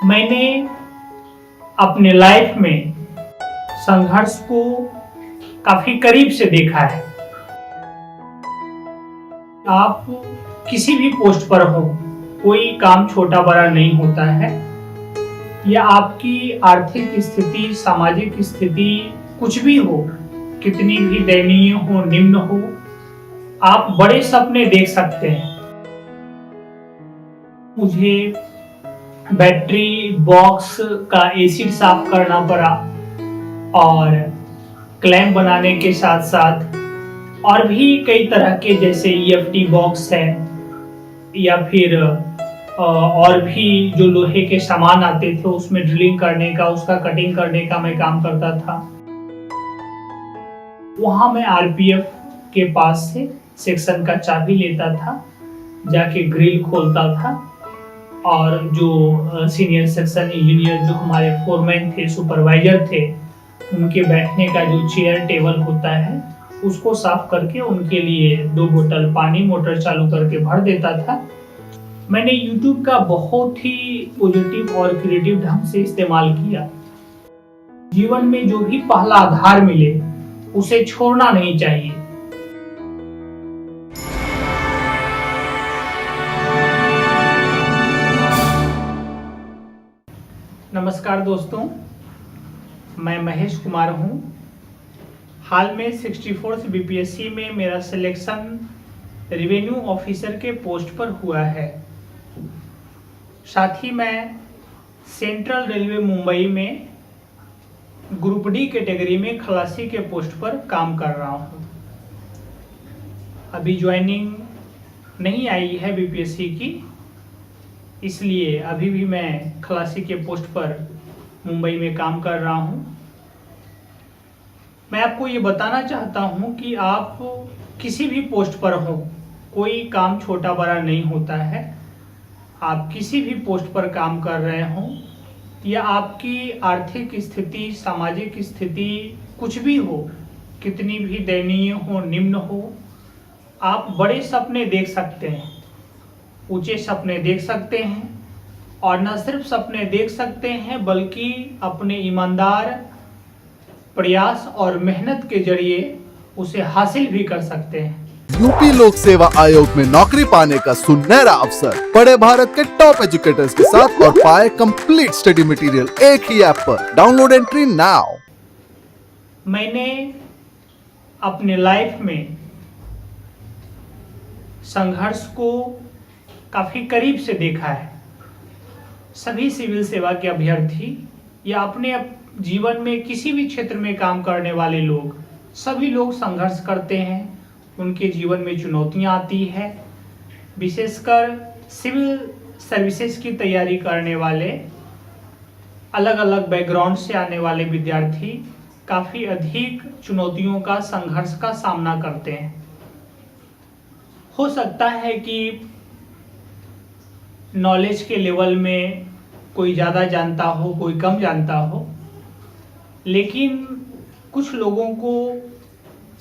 मैंने अपने लाइफ में संघर्ष को काफी करीब से देखा है। आप किसी भी पोस्ट पर हो, कोई काम छोटा बड़ा नहीं होता है। या आपकी आर्थिक स्थिति, सामाजिक स्थिति कुछ भी हो, कितनी भी दयनीय हो, निम्न हो, आप बड़े सपने देख सकते हैं। मुझे बैटरी बॉक्स का एसिड साफ करना पड़ा और क्लैंप बनाने के साथ साथ और भी कई तरह के, जैसे EFT बॉक्स है या फिर और भी जो लोहे के सामान आते थे उसमें ड्रिलिंग करने का, उसका कटिंग करने का मैं काम करता था। वहां मैं RPF के पास से सेक्शन का चाबी लेता था, जाके ग्रिल खोलता था और जो सीनियर सेक्शन इंजीनियर, जो हमारे फोरमैन थे, सुपरवाइजर थे, उनके बैठने का जो चेयर टेबल होता है उसको साफ करके उनके लिए 2 बोतल पानी मोटर चालू करके भर देता था। मैंने YouTube का बहुत ही पॉजिटिव और क्रिएटिव ढंग से इस्तेमाल किया। जीवन में जो भी पहला आधार मिले उसे छोड़ना नहीं चाहिए। नमस्कार दोस्तों, मैं महेश कुमार हूं। हाल में 64th BPSC में मेरा सिलेक्शन रेवेन्यू ऑफिसर के पोस्ट पर हुआ है। साथ ही मैं सेंट्रल रेलवे मुंबई में ग्रुप डी कैटेगरी में खलासी के पोस्ट पर काम कर रहा हूं। अभी ज्वाइनिंग नहीं आई है BPSC की, इसलिए अभी भी मैं खलासी के पोस्ट पर मुंबई में काम कर रहा हूं। मैं आपको ये बताना चाहता हूं कि आप किसी भी पोस्ट पर हो, कोई काम छोटा बड़ा नहीं होता है। आप किसी भी पोस्ट पर काम कर रहे हो या आपकी आर्थिक स्थिति, सामाजिक स्थिति कुछ भी हो, कितनी भी दयनीय हो, निम्न हो, आप बड़े सपने देख सकते हैं, ऊंचे सपने देख सकते हैं। और न सिर्फ सपने देख सकते हैं बल्कि अपने ईमानदार प्रयास और मेहनत के जरिए उसे हासिल भी कर सकते हैं। यूपी लोक सेवा आयोग में नौकरी पाने का सुनहरा अवसर। पढ़े भारत के टॉप एजुकेटर्स के साथ और पाए कंप्लीट स्टडी मटेरियल एक ही ऐप पर। Download entry now. मैंने अपने लाइफ में संघर्ष को काफी करीब से देखा है। सभी सिविल सेवा के अभ्यर्थी या अपने जीवन में किसी भी क्षेत्र में काम करने वाले लोग, सभी लोग संघर्ष करते हैं। उनके जीवन में चुनौतियां आती है। विशेषकर सिविल सर्विसेज की तैयारी करने वाले, अलग अलग बैकग्राउंड से आने वाले विद्यार्थी काफी अधिक चुनौतियों का, संघर्ष का सामना करते हैं। हो सकता है कि नॉलेज के लेवल में कोई ज़्यादा जानता हो, कोई कम जानता हो, लेकिन कुछ लोगों को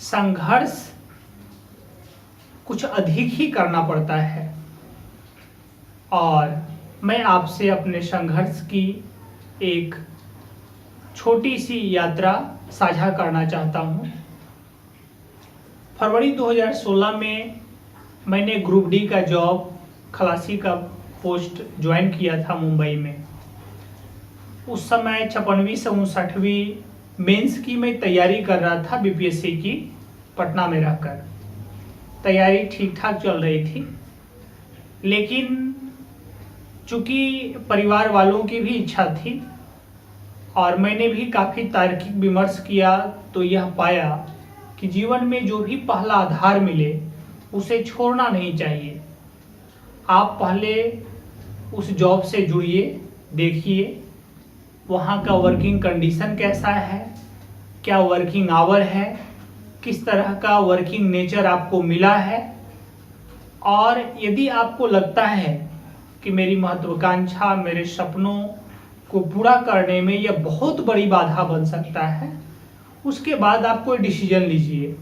संघर्ष कुछ अधिक ही करना पड़ता है। और मैं आपसे अपने संघर्ष की एक छोटी सी यात्रा साझा करना चाहता हूँ। फरवरी 2016 में मैंने ग्रुप डी का जॉब, खलासी का पोस्ट ज्वाइन किया था मुंबई में। उस समय 56वीं से 59वीं मेंस की मैं तैयारी कर रहा था BPSC की, पटना में रहकर। तैयारी ठीक ठाक चल रही थी, लेकिन चूंकि परिवार वालों की भी इच्छा थी और मैंने भी काफ़ी तार्किक विमर्श किया, तो यह पाया कि जीवन में जो भी पहला आधार मिले उसे छोड़ना नहीं चाहिए। आप पहले उस जॉब से जुड़िए, देखिए वहाँ का वर्किंग कंडीशन कैसा है, क्या वर्किंग आवर है, किस तरह का वर्किंग नेचर आपको मिला है। और यदि आपको लगता है कि मेरी महत्वाकांक्षा, मेरे सपनों को पूरा करने में यह बहुत बड़ी बाधा बन सकता है, उसके बाद आप कोई डिसीजन लीजिए।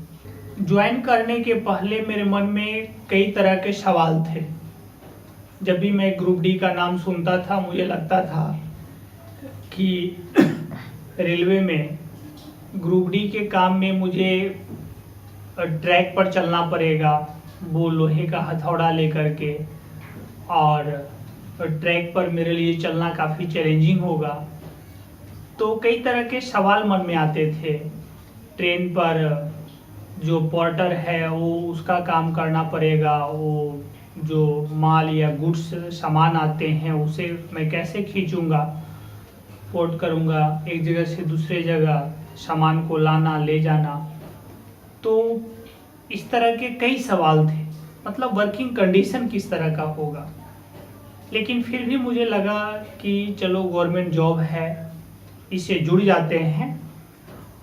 ज्वाइन करने के पहले मेरे मन में कई तरह के सवाल थे। जब भी मैं ग्रुप डी का नाम सुनता था मुझे लगता था कि रेलवे में ग्रुप डी के काम में मुझे ट्रैक पर चलना पड़ेगा, वो लोहे का हथौड़ा लेकर के, और ट्रैक पर मेरे लिए चलना काफ़ी चैलेंजिंग होगा। तो कई तरह के सवाल मन में आते थे। ट्रेन पर जो पोर्टर है वो उसका काम करना पड़ेगा, वो जो माल या गुड्स सामान आते हैं उसे मैं कैसे खींचूंगा, पोर्ट करूंगा, एक जगह से दूसरे जगह सामान को लाना ले जाना। तो इस तरह के कई सवाल थे, मतलब वर्किंग कंडीशन किस तरह का होगा। लेकिन फिर भी मुझे लगा कि चलो गवर्नमेंट जॉब है, इससे जुड़ जाते हैं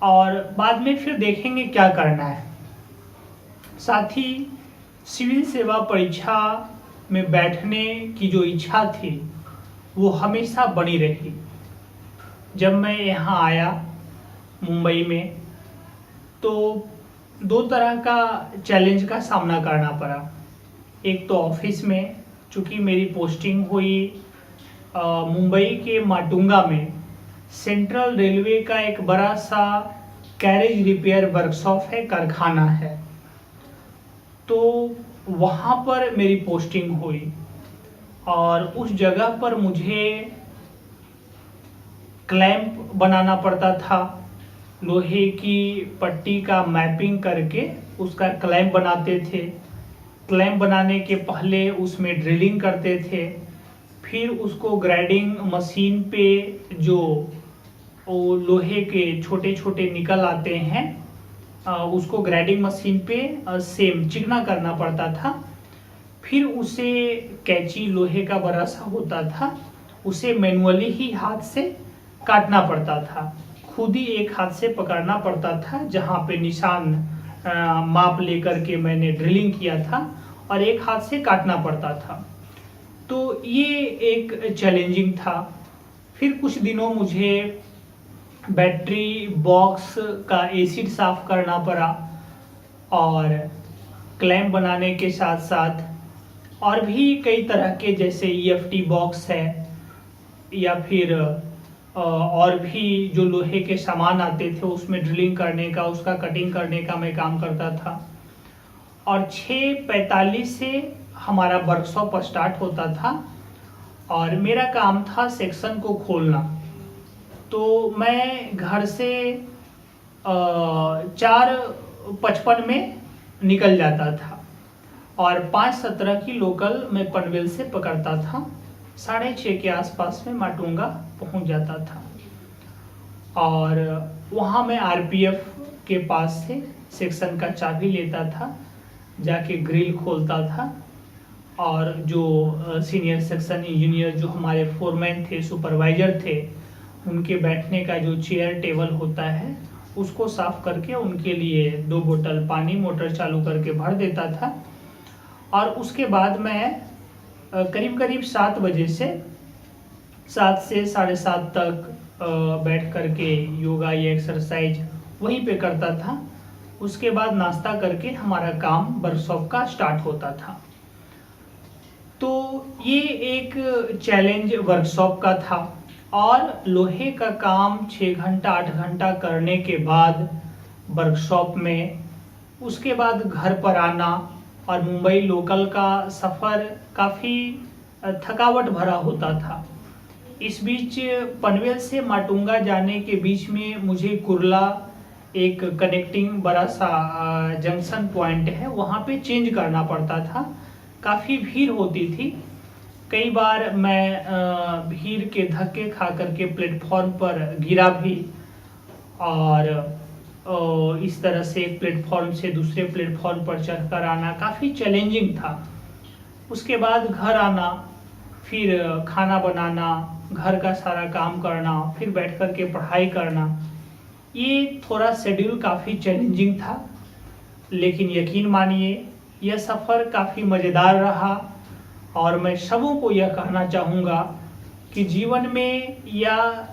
और बाद में फिर देखेंगे क्या करना है। साथ ही सिविल सेवा परीक्षा में बैठने की जो इच्छा थी वो हमेशा बनी रही। जब मैं यहाँ आया मुंबई में तो दो तरह का चैलेंज का सामना करना पड़ा। एक तो ऑफिस में, चूँकि मेरी पोस्टिंग हुई मुंबई के माटुंगा में, सेंट्रल रेलवे का एक बड़ा सा कैरेज रिपेयर वर्कशॉप है, कारखाना है। तो वहाँ पर मेरी पोस्टिंग हुई और उस जगह पर मुझे क्लैंप बनाना पड़ता था। लोहे की पट्टी का मैपिंग करके उसका क्लैंप बनाते थे। क्लैंप बनाने के पहले उसमें ड्रिलिंग करते थे, फिर उसको ग्राइंडिंग मशीन पे जो वो लोहे के छोटे छोटे निकल आते हैं उसको ग्राइंडिंग मशीन पे सेम चिकना करना पड़ता था। फिर उसे कैंची लोहे का बड़ा सा होता था, उसे मैनुअली ही हाथ से काटना पड़ता था, खुद ही एक हाथ से पकड़ना पड़ता था। जहाँ पे निशान माप लेकर के मैंने ड्रिलिंग किया था और एक हाथ से काटना पड़ता था। तो ये एक चैलेंजिंग था। फिर कुछ दिनों मुझे बैटरी बॉक्स का एसिड साफ करना पड़ा और क्लैंप बनाने के साथ साथ और भी कई तरह के, जैसे EFT बॉक्स है या फिर और भी जो लोहे के सामान आते थे उसमें ड्रिलिंग करने का, उसका कटिंग करने का मैं काम करता था। और 6:45 से हमारा वर्कशॉप स्टार्ट होता था और मेरा काम था सेक्शन को खोलना। तो मैं घर से 4:55 में निकल जाता था और 5:17 की लोकल मैं पनवेल से पकड़ता था। 6:30 के आसपास में माटुंगा पहुंच जाता था और वहाँ मैं RPF के पास से सेक्शन का चाबी लेता था, जाके ग्रिल खोलता था और जो सीनियर सेक्शन इंजीनियर जो हमारे फोरमैन थे, सुपरवाइजर थे, उनके बैठने का जो चेयर टेबल होता है उसको साफ करके उनके लिए 2 बोतल पानी मोटर चालू करके भर देता था। और उसके बाद मैं करीब करीब 7 बजे से 7 से 7:30 तक बैठ करके योगा या एक्सरसाइज वहीं पे करता था। उसके बाद नाश्ता करके हमारा काम वर्कशॉप का स्टार्ट होता था। तो ये एक चैलेंज वर्कशॉप का था और लोहे का काम 6 घंटा 8 घंटा करने के बाद वर्कशॉप में, उसके बाद घर पर आना और मुंबई लोकल का सफ़र काफ़ी थकावट भरा होता था। इस बीच पनवेल से माटुंगा जाने के बीच में मुझे कुर्ला एक कनेक्टिंग बड़ा सा जंक्शन पॉइंट है, वहाँ पे चेंज करना पड़ता था। काफ़ी भीड़ होती थी, कई बार मैं भीड़ के धक्के खा करके प्लेटफॉर्म पर गिरा भी और इस तरह से एक प्लेटफॉर्म से दूसरे प्लेटफॉर्म पर चढ़कर आना काफ़ी चैलेंजिंग था। उसके बाद घर आना, फिर खाना बनाना, घर का सारा काम करना, फिर बैठ कर के पढ़ाई करना, ये थोड़ा शेड्यूल काफ़ी चैलेंजिंग था। लेकिन यकीन मानिए यह सफ़र काफ़ी मज़ेदार रहा और मैं सबों को यह कहना चाहूँगा कि जीवन में या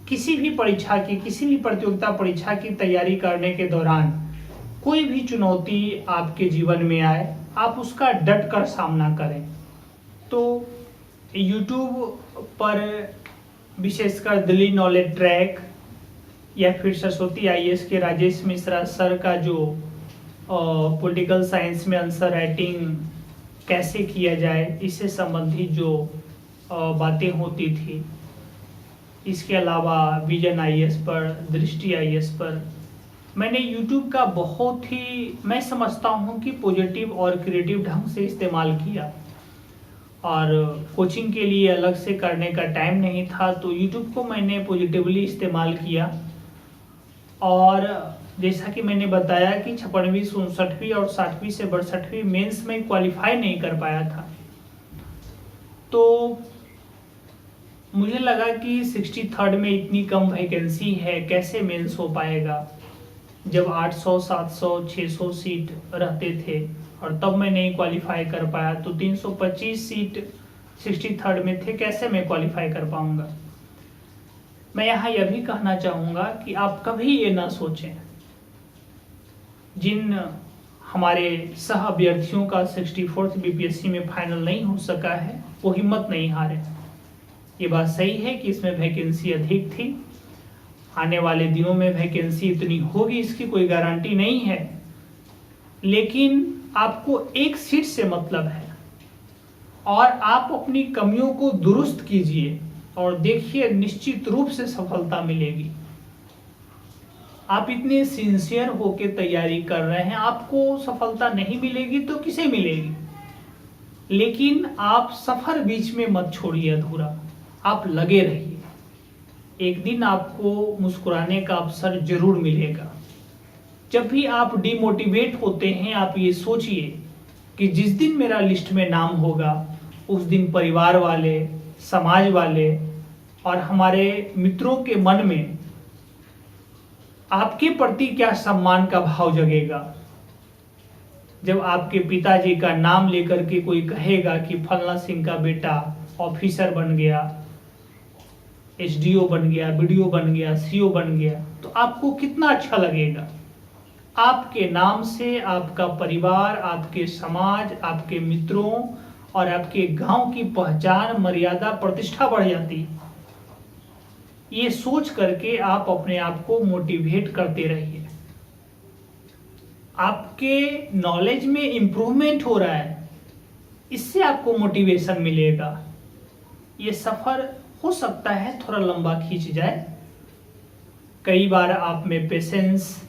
किसी भी परीक्षा की, किसी भी प्रतियोगिता परीक्षा की तैयारी करने के दौरान कोई भी चुनौती आपके जीवन में आए, आप उसका डट कर सामना करें। तो YouTube पर विशेषकर दिल्ली नॉलेज ट्रैक या फिर सरस्वती आईएएस के राजेश मिश्रा सर का जो पॉलिटिकल साइंस में आंसर राइटिंग कैसे किया जाए, इससे संबंधित जो बातें होती थी। इसके अलावा विजन आईएएस पर, दृष्टि आईएएस पर मैंने YouTube का बहुत ही, मैं समझता हूँ कि पॉजिटिव और क्रिएटिव ढंग से इस्तेमाल किया। और कोचिंग के लिए अलग से करने का टाइम नहीं था, तो YouTube को मैंने पॉजिटिवली इस्तेमाल किया। और जैसा कि मैंने बताया कि 56वीं, 59वीं और 60वीं से 62वीं मेंस में क्वालिफाई नहीं कर पाया था, तो मुझे लगा कि 63rd में इतनी कम वैकेंसी है, कैसे मेंस हो पाएगा, जब 800, 700, 600 सीट रहते थे और तब मैं नहीं क्वालिफाई कर पाया, तो 325 सीट 63rd में थे, कैसे मैं क्वालिफाई कर पाऊंगा। मैं यहाँ यह भी कहना चाहूँगा कि आप कभी ये ना सोचें, जिन हमारे सह अभ्यर्थियों का 64th बीपीएससी में फाइनल नहीं हो सका है, वो हिम्मत नहीं हारे। ये बात सही है कि इसमें वैकेंसी अधिक थी, आने वाले दिनों में वैकेंसी इतनी होगी इसकी कोई गारंटी नहीं है, लेकिन आपको एक सीट से मतलब है और आप अपनी कमियों को दुरुस्त कीजिए और देखिए निश्चित रूप से सफलता मिलेगी। आप इतने सिंसियर होके तैयारी कर रहे हैं, आपको सफलता नहीं मिलेगी तो किसे मिलेगी, लेकिन आप सफर बीच में मत छोड़िए अधूरा, आप लगे रहिए। एक दिन आपको मुस्कुराने का अवसर जरूर मिलेगा। जब भी आप डिमोटिवेट होते हैं, आप ये सोचिए कि जिस दिन मेरा लिस्ट में नाम होगा, उस दिन परिवार वाले, समाज वाले और हमारे मित्रों के मन में आपके प्रति क्या सम्मान का भाव जगेगा। जब आपके पिताजी का नाम लेकर के कोई कहेगा कि फलना सिंह का बेटा ऑफिसर बन गया, एसडीओ बन गया, बीडीओ बन गया, सीओ बन गया, तो आपको कितना अच्छा लगेगा। आपके नाम से आपका परिवार, आपके समाज, आपके मित्रों और आपके गांव की पहचान, मर्यादा, प्रतिष्ठा बढ़ जाती है। ये सोच करके आप अपने आप को मोटिवेट करते रहिए। आपके नॉलेज में इंप्रूवमेंट हो रहा है, इससे आपको मोटिवेशन मिलेगा। ये सफर हो सकता है थोड़ा लंबा खींच जाए, कई बार आप में पेशेंस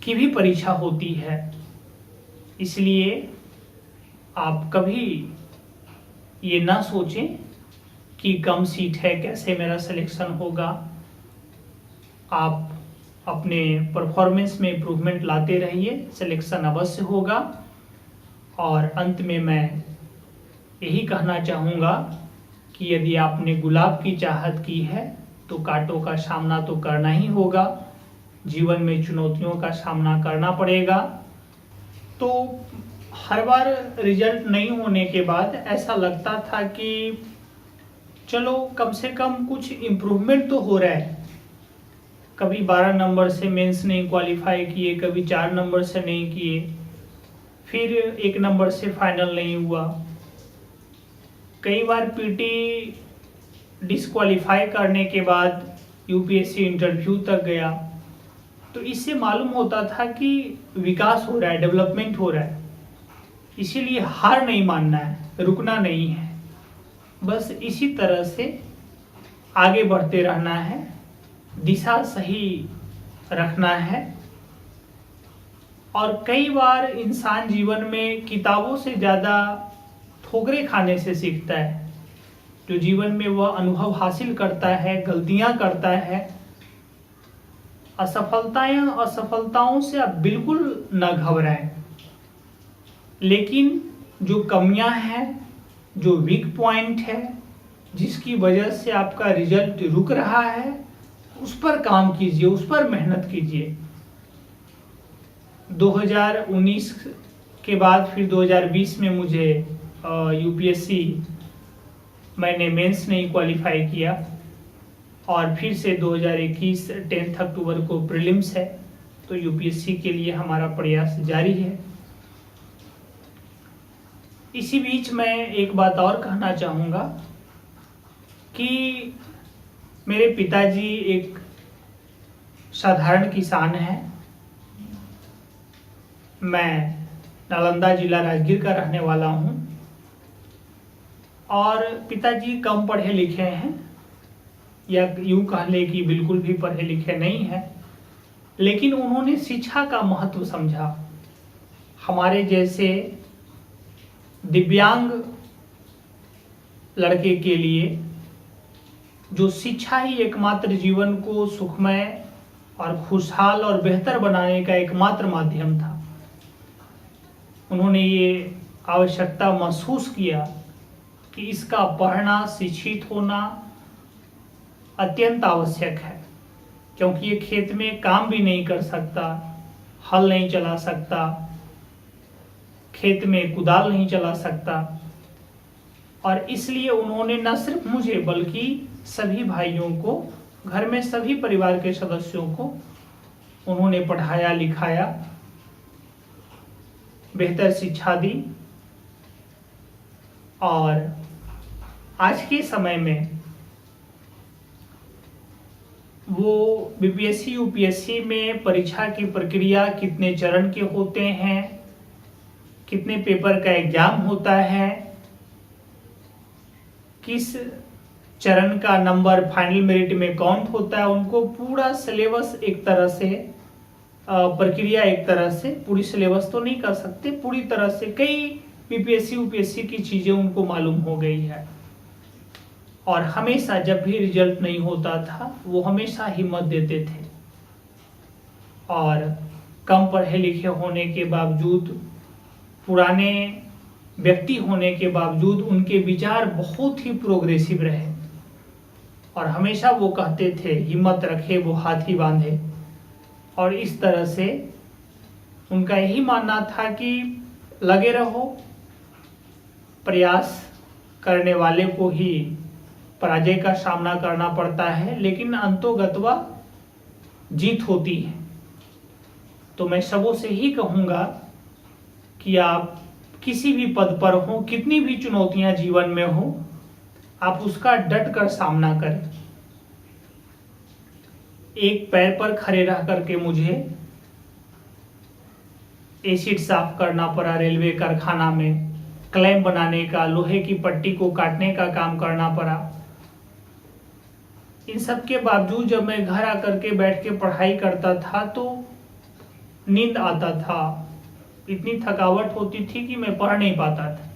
की भी परीक्षा होती है, इसलिए आप कभी ये ना सोचें कि कम सीट है, कैसे मेरा सिलेक्शन होगा। आप अपने परफॉर्मेंस में इम्प्रूवमेंट लाते रहिए, सिलेक्शन अवश्य होगा। और अंत में मैं यही कहना चाहूँगा कि यदि आपने गुलाब की चाहत की है तो कांटों का सामना तो करना ही होगा, जीवन में चुनौतियों का सामना करना पड़ेगा। तो हर बार रिजल्ट नहीं होने के बाद ऐसा लगता था कि चलो कम से कम कुछ इम्प्रूवमेंट तो हो रहा है। कभी 12 नंबर से मेंस नहीं क्वालिफाई किए, कभी 4 नंबर से नहीं किए, फिर 1 नंबर से फाइनल नहीं हुआ, कई बार पीटी डिस्क्वालीफाई करने के बाद यूपीएससी इंटरव्यू तक गया। तो इससे मालूम होता था कि विकास हो रहा है, डेवलपमेंट हो रहा है। इसीलिए हार नहीं मानना है, रुकना नहीं है, बस इसी तरह से आगे बढ़ते रहना है, दिशा सही रखना है। और कई बार इंसान जीवन में किताबों से ज़्यादा ठोकरें खाने से सीखता है। जो जीवन में वह अनुभव हासिल करता है, गलतियां करता है, असफलताओं से आप बिल्कुल न घबराएं, लेकिन जो कमियां हैं, जो वीक पॉइंट है, जिसकी वजह से आपका रिजल्ट रुक रहा है, उस पर काम कीजिए, उस पर मेहनत कीजिए। 2019 के बाद फिर 2020 में मुझे यूपीएससी मैंने मेंस नहीं क्वालिफाई किया और फिर से 2021 10 अक्टूबर को प्रीलिम्स है। तो यूपीएससी के लिए हमारा प्रयास जारी है। इसी बीच मैं एक बात और कहना चाहूँगा कि मेरे पिताजी एक साधारण किसान हैं। मैं नालंदा जिला राजगीर का रहने वाला हूँ और पिताजी कम पढ़े लिखे हैं, या यूँ कह लें कि बिल्कुल भी पढ़े लिखे नहीं हैं, लेकिन उन्होंने शिक्षा का महत्व समझा। हमारे जैसे दिव्यांग लड़के के लिए जो शिक्षा ही एकमात्र जीवन को सुखमय और खुशहाल और बेहतर बनाने का एकमात्र माध्यम था, उन्होंने ये आवश्यकता महसूस किया कि इसका पढ़ना, शिक्षित होना अत्यंत आवश्यक है, क्योंकि ये खेत में काम भी नहीं कर सकता, हल नहीं चला सकता, खेत में कुदाल नहीं चला सकता। और इसलिए उन्होंने न सिर्फ मुझे बल्कि सभी भाइयों को, घर में सभी परिवार के सदस्यों को उन्होंने पढ़ाया लिखाया, बेहतर शिक्षा दी। और आज के समय में वो बीपीएससी यूपीएससी में परीक्षा की प्रक्रिया कितने चरण के होते हैं, कितने पेपर का एग्जाम होता है, किस चरण का नंबर फाइनल मेरिट में काउंट होता है, उनको पूरा सिलेबस एक तरह से, प्रक्रिया एक तरह से, पूरी सिलेबस तो नहीं कर सकते, पूरी तरह से कई बीपीएससी यूपीएससी की चीज़ें उनको मालूम हो गई है। और हमेशा जब भी रिजल्ट नहीं होता था वो हमेशा हिम्मत देते थे, और कम पढ़े लिखे होने के बावजूद, पुराने व्यक्ति होने के बावजूद उनके विचार बहुत ही प्रोग्रेसिव रहे। और हमेशा वो कहते थे, हिम्मत रखे वो हाथी बांधे। और इस तरह से उनका यही मानना था कि लगे रहो, प्रयास करने वाले को ही पराजय का सामना करना पड़ता है, लेकिन अंतोगत्वा जीत होती है। तो मैं सबों से ही कहूँगा कि आप किसी भी पद पर हो, कितनी भी चुनौतियां जीवन में हो, आप उसका डट कर सामना करें। एक पैर पर खड़े रह करके मुझे एसिड साफ करना पड़ा रेलवे कारखाना में, क्लैंप बनाने का, लोहे की पट्टी को काटने का काम करना पड़ा। इन सब के बावजूद जब मैं घर आकर के बैठ के पढ़ाई करता था तो नींद आता था, इतनी थकावट होती थी कि मैं पढ़ नहीं पाता था।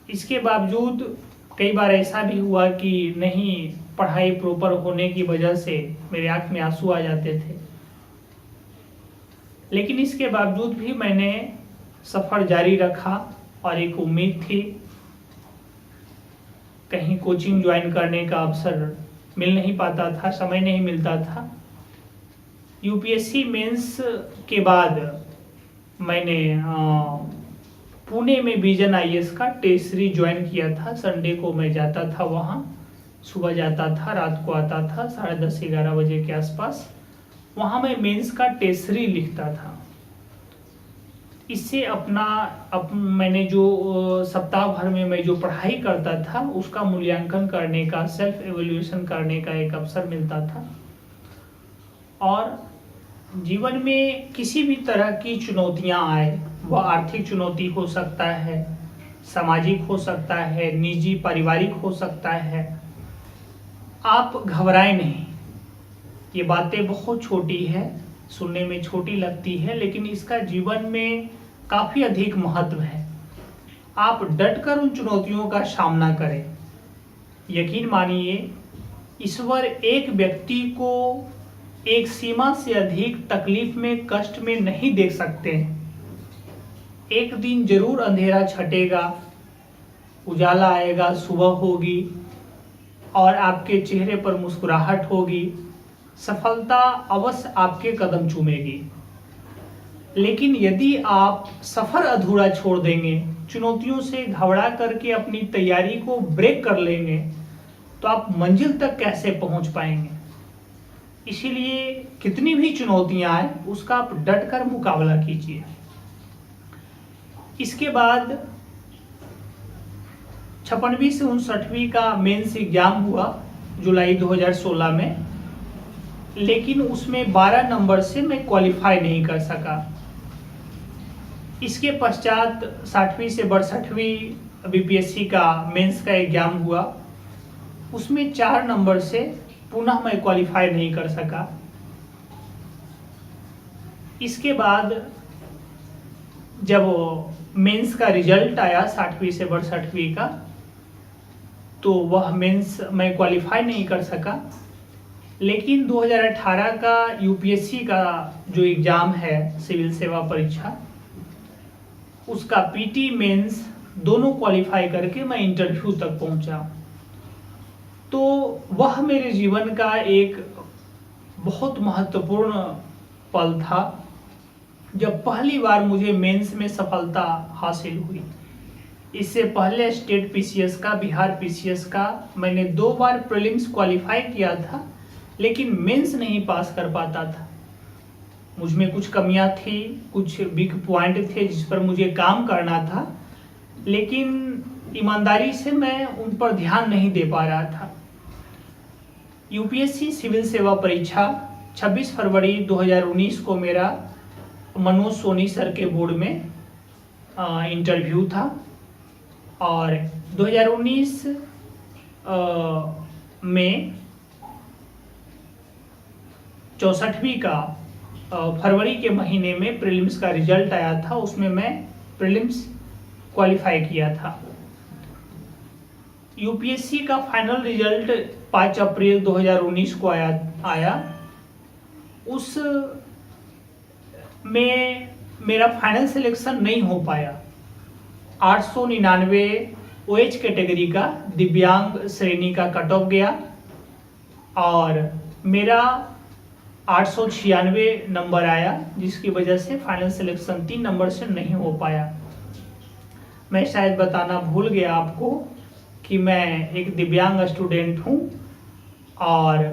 इसके बावजूद कई बार ऐसा भी हुआ कि नहीं पढ़ाई प्रॉपर होने की वजह से मेरे आंख में आंसू आ जाते थे, लेकिन इसके बावजूद भी मैंने सफ़र जारी रखा। और एक उम्मीद थी, कहीं कोचिंग ज्वाइन करने का अवसर मिल नहीं पाता था, समय नहीं मिलता था। यूपीएससी मेंस के बाद मैंने पुणे में विजन आईएएस का टेस्ट सीरीज ज्वाइन किया था। संडे को मैं जाता था वहाँ, सुबह जाता था, रात को आता था 10:30-11 बजे के आसपास। वहाँ मैं मेंस का टेस्ट सीरीज लिखता था। इससे मैंने जो सप्ताह भर में मैं जो पढ़ाई करता था उसका मूल्यांकन करने का, सेल्फ एवेल्यूएशन करने का एक अवसर मिलता था। और जीवन में किसी भी तरह की चुनौतियां आए, वह आर्थिक चुनौती हो सकता है, सामाजिक हो सकता है, निजी पारिवारिक हो सकता है, आप घबराएं नहीं। ये बातें बहुत छोटी है, सुनने में छोटी लगती है, लेकिन इसका जीवन में काफ़ी अधिक महत्व है। आप डटकर उन चुनौतियों का सामना करें। यकीन मानिए, ईश्वर एक व्यक्ति को एक सीमा से अधिक तकलीफ में, कष्ट में नहीं देख सकते हैं। एक दिन जरूर अंधेरा छटेगा, उजाला आएगा, सुबह होगी और आपके चेहरे पर मुस्कुराहट होगी, सफलता अवश्य आपके कदम चूमेगी। लेकिन यदि आप सफर अधूरा छोड़ देंगे, चुनौतियों से घबरा करके अपनी तैयारी को ब्रेक कर लेंगे, तो आप मंजिल तक कैसे पहुंच पाएंगे। इसीलिए कितनी भी चुनौतियां आए उसका आप डटकर मुकाबला कीजिए। इसके बाद 56वीं से 59वीं का मेंस एग्जाम हुआ जुलाई 2016 में, लेकिन उसमें 12 नंबर से मैं क्वालिफाई नहीं कर सका। इसके पश्चात 60वीं से 62वीं बीपीएससी का मेंस का एग्जाम हुआ, उसमें 4 नंबर से पुनः मैं क्वालिफाई नहीं कर सका। इसके बाद जब मेंस का रिजल्ट आया 60वीं से 62वीं का, तो वह मेंस मैं क्वालिफाई नहीं कर सका। लेकिन 2018 का यूपीएससी का जो एग्ज़ाम है सिविल सेवा परीक्षा, उसका पीटी मेंस दोनों क्वालिफाई करके मैं इंटरव्यू तक पहुंचा। तो वह मेरे जीवन का एक बहुत महत्वपूर्ण पल था जब पहली बार मुझे मेंस में सफलता हासिल हुई। इससे पहले स्टेट पीसीएस का, बिहार पीसीएस का मैंने 2 बार प्रीलिम्स क्वालिफाई किया था, लेकिन मेंस नहीं पास कर पाता था। मुझमें कुछ कमियां थी, कुछ वीक पॉइंट थे जिस पर मुझे काम करना था, लेकिन ईमानदारी से मैं उन पर ध्यान नहीं दे पा रहा था। यूपीएससी सिविल सेवा परीक्षा 26 फरवरी 2019 को मेरा मनोज सोनी सर के बोर्ड में इंटरव्यू था, और 2019 में 64वीं का फरवरी के महीने में प्रीलिम्स का रिजल्ट आया था। उसमें मैं प्रीलिम्स क्वालिफाई किया था। यूपीएससी का फाइनल रिजल्ट 5 अप्रैल 2019 को आया। उस में मेरा फाइनल सिलेक्शन नहीं हो पाया। 899 ओएच कैटेगरी का दिव्यांग श्रेणी का कट ऑफ गया और मेरा 896 नंबर आया, जिसकी वजह से फाइनल सिलेक्शन 3 नंबर से नहीं हो पाया। मैं शायद बताना भूल गया आपको कि मैं एक दिव्यांग स्टूडेंट हूं और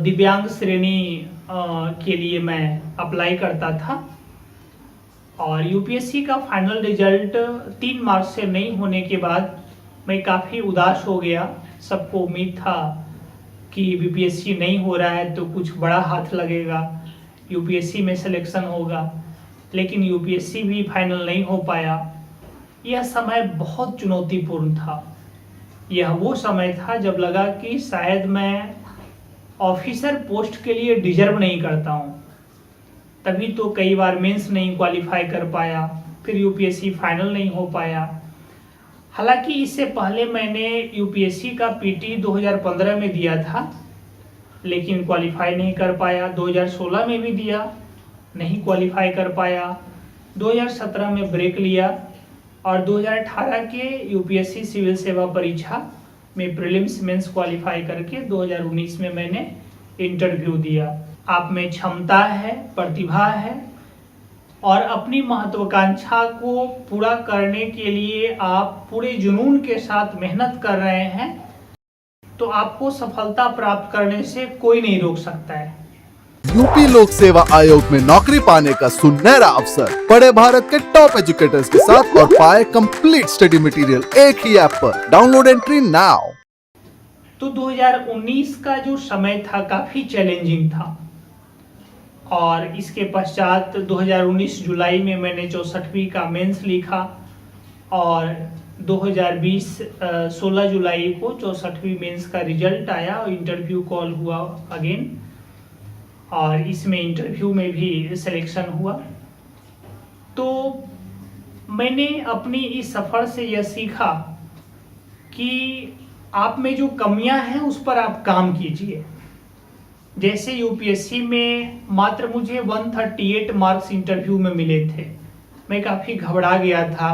दिव्यांग श्रेणी के लिए मैं अप्लाई करता था, और यूपीएससी का फाइनल रिजल्ट 3 मार्च से नहीं होने के बाद मैं काफ़ी उदास हो गया। सबको उम्मीद था कि बीपीएससी नहीं हो रहा है तो कुछ बड़ा हाथ लगेगा, यूपीएससी में सिलेक्शन होगा, लेकिन यूपीएससी भी फाइनल नहीं हो पाया। यह समय बहुत चुनौतीपूर्ण था। यह वो समय था जब लगा कि शायद मैं ऑफिसर पोस्ट के लिए डिजर्व नहीं करता हूँ। तभी तो कई बार मेंस नहीं क्वालिफाई कर पाया, फिर यूपीएससी फाइनल नहीं हो पाया। हालांकि इससे पहले मैंने यूपीएससी का पीटी 2015 में दिया था, लेकिन क्वालिफाई नहीं कर पाया। 2016 में भी दिया, नहीं क्वालिफाई कर पाया। 2017 में ब्रेक लिया और 2018 के यूपीएससी सिविल सेवा परीक्षा में प्रीलिम्स मेंस क्वालिफाई करके 2019 में मैंने इंटरव्यू दिया। आप में क्षमता है, प्रतिभा है और अपनी महत्वाकांक्षा को पूरा करने के लिए आप पूरे जुनून के साथ मेहनत कर रहे हैं, तो आपको सफलता प्राप्त करने से कोई नहीं रोक सकता है। यूपी लोक सेवा आयोग में नौकरी पाने का सुनहरा अवसर। पढ़े भारत के टॉप एजुकेटर्स के साथ और पाए कंप्लीट स्टडी मटेरियल एक ही ऐप पर। Download entry now. तो 2019 का जो समय था काफी चैलेंजिंग था, और इसके पश्चात 2019 जुलाई में मैंने 64वीं का मेंस लिखा और 2020 16 जुलाई को 64वीं मेंस का रिजल्ट आया और इंटरव्यू कॉल हुआ अगेन, और इसमें इंटरव्यू में भी सिलेक्शन हुआ। तो मैंने अपनी इस सफ़र से यह सीखा कि आप में जो कमियां हैं उस पर आप काम कीजिए। जैसे यूपीएससी में मात्र मुझे 138 मार्क्स इंटरव्यू में मिले थे। मैं काफ़ी घबरा गया था,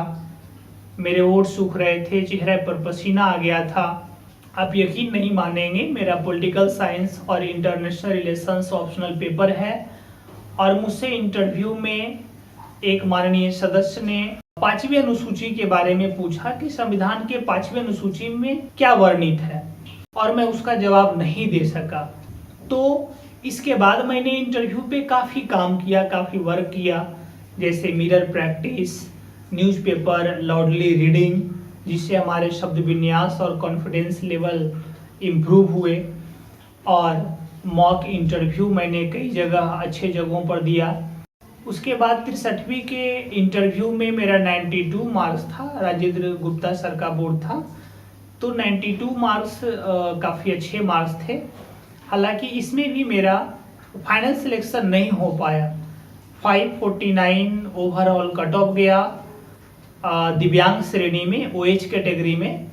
मेरे होंठ सूख रहे थे, चेहरे पर पसीना आ गया था। आप यकीन नहीं मानेंगे, मेरा पॉलिटिकल साइंस और इंटरनेशनल रिलेशंस ऑप्शनल पेपर है, और मुझसे इंटरव्यू में एक माननीय सदस्य ने 5वीं अनुसूची के बारे में पूछा कि संविधान के 5वीं अनुसूची में क्या वर्णित है, और मैं उसका जवाब नहीं दे सका। तो इसके बाद मैंने इंटरव्यू पे काफ़ी काम किया, काफ़ी वर्क किया, जैसे mirror practice, newspaper loudly reading, जिससे हमारे शब्द विन्यास और कॉन्फिडेंस लेवल इम्प्रूव हुए और मॉक इंटरव्यू मैंने कई जगह अच्छे जगहों पर दिया। उसके बाद 63वीं के इंटरव्यू में मेरा 92 मार्क्स था, राजेंद्र गुप्ता सर का बोर्ड था, तो 92 मार्क्स काफ़ी अच्छे मार्क्स थे। हालांकि इसमें भी मेरा फाइनल सिलेक्शन नहीं हो पाया। 549 ओवरऑल कट ऑफ गया दिव्यांग श्रेणी में, OH कैटेगरी में।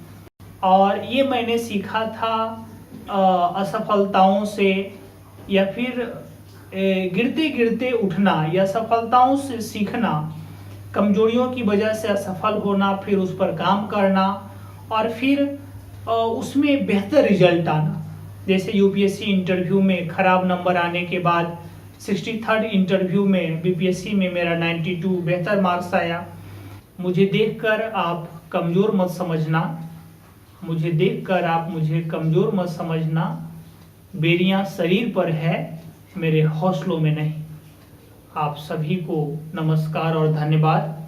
और ये मैंने सीखा था असफलताओं से या फिर गिरते गिरते उठना या सफलताओं से सीखना, कमजोरियों की वजह से असफल होना, फिर उस पर काम करना और फिर उसमें बेहतर रिजल्ट आना। जैसे यूपीएससी इंटरव्यू में खराब नंबर आने के बाद 63rd इंटरव्यू में बीपीएससी में मेरा 92 बेहतर मार्क्स आया। मुझे देखकर आप कमज़ोर मत समझना, मुझे देखकर आप मुझे कमज़ोर मत समझना। बेड़ियाँ शरीर पर है, मेरे हौसलों में नहीं। आप सभी को नमस्कार और धन्यवाद।